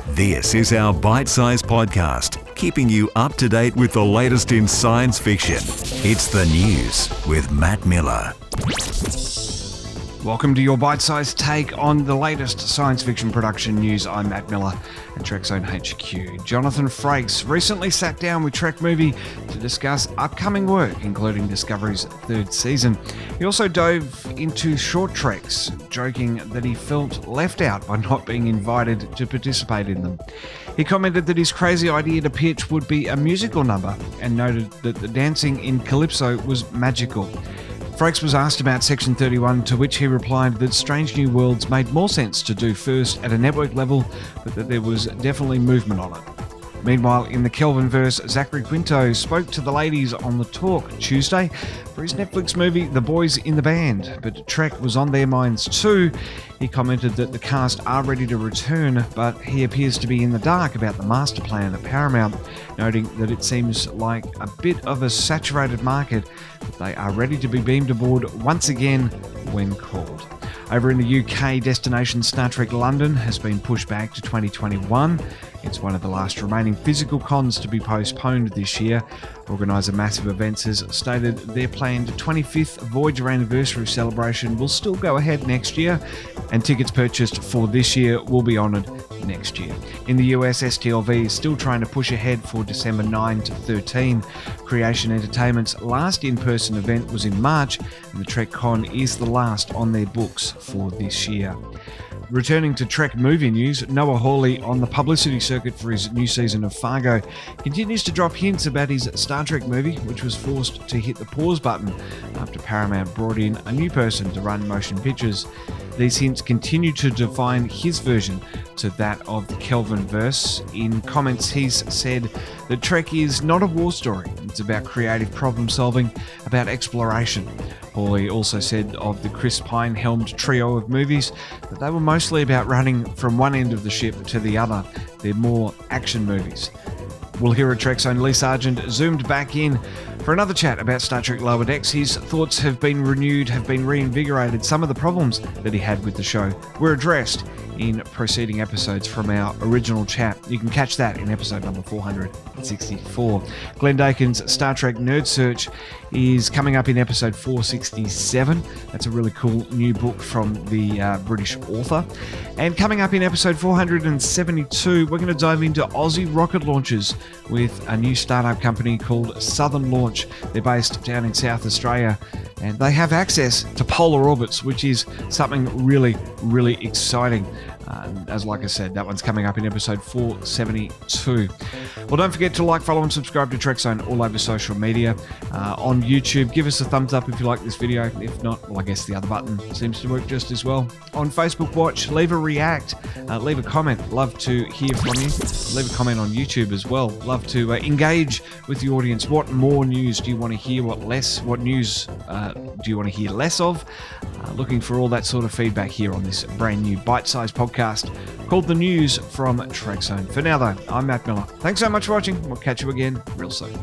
This is our bite-sized podcast, keeping you up to date with the latest in science fiction. It's the news with Matt Miller. Welcome to your bite-sized take on the latest science fiction production news. I'm Matt Miller at Trekzone HQ. Jonathan Frakes recently sat down with Trekmovie to discuss upcoming work, including Discovery's third season. He also dove into short treks, joking that he felt left out by not being invited to participate in them. He commented that his crazy idea to pitch would be a musical number and noted that the dancing in Calypso was magical. Frakes was asked about Section 31, to which he replied that Strange New Worlds made more sense to do first at a network level, but that there was definitely movement on it. Meanwhile, in the Kelvinverse, Zachary Quinto spoke to the ladies on The Talk Tuesday for his Netflix movie The Boys in the Band, but Trek was on their minds too. He commented that the cast are ready to return, but he appears to be in the dark about the master plan at Paramount, noting that it seems like a bit of a saturated market, but they are ready to be beamed aboard once again when called. Over in the UK, destination Star Trek London has been pushed back to 2021. It's one of the last remaining physical cons to be postponed this year. Organiser Massive Events has stated their planned 25th Voyager anniversary celebration will still go ahead next year, and tickets purchased for this year will be honoured next year. In the US, STLV is still trying to push ahead for December 9 to 13. Creation Entertainment's last in-person event was in March, and the TrekCon is the last on their books for this year. Returning to Trekmovie news, Noah Hawley on the publicity circuit for his new season of Fargo continues to drop hints about his Star Trek movie, which was forced to hit the pause button after Paramount brought in a new person to run motion pictures. These hints continue to define his version to that of the Kelvinverse. In comments, he's said that Trek is not a war story. It's about creative problem solving, about exploration. Hawley also said of the Chris Pine-helmed trio of movies that they were mostly about running from one end of the ship to the other. They're more action movies. We'll hear at Trekzone Lee Sargent zoomed back in for another chat about Star Trek Lower Decks. His thoughts have been renewed, have been reinvigorated. Some of the problems that he had with the show were addressed in preceding episodes from our original chat. You can catch that in episode number 464. Glenn Dakin's Star Trek Nerd Search is coming up in episode 467. That's a really cool new book from the British author. And coming up in episode 472, we're going to dive into Aussie rocket launches with a new startup company called Southern Launch. They're based down in South Australia, and they have access to polar orbits, which is something really, really exciting. As like I said, that one's coming up in episode 472. Well, don't forget to like, follow, and subscribe to Trekzone all over social media. On YouTube, give us a thumbs up if you like this video. If not, well, I guess the other button seems to work just as well. On Facebook Watch, leave a react, leave a comment. Love to hear from you. Leave a comment on YouTube as well. Love to engage with the audience. What more news do you want to hear? What news do you want to hear less of? Looking for all that sort of feedback here on this brand new bite-sized podcast called The News from Trekzone. For now though, I'm Matt Miller. Thanks so much for watching. We'll catch you again real soon.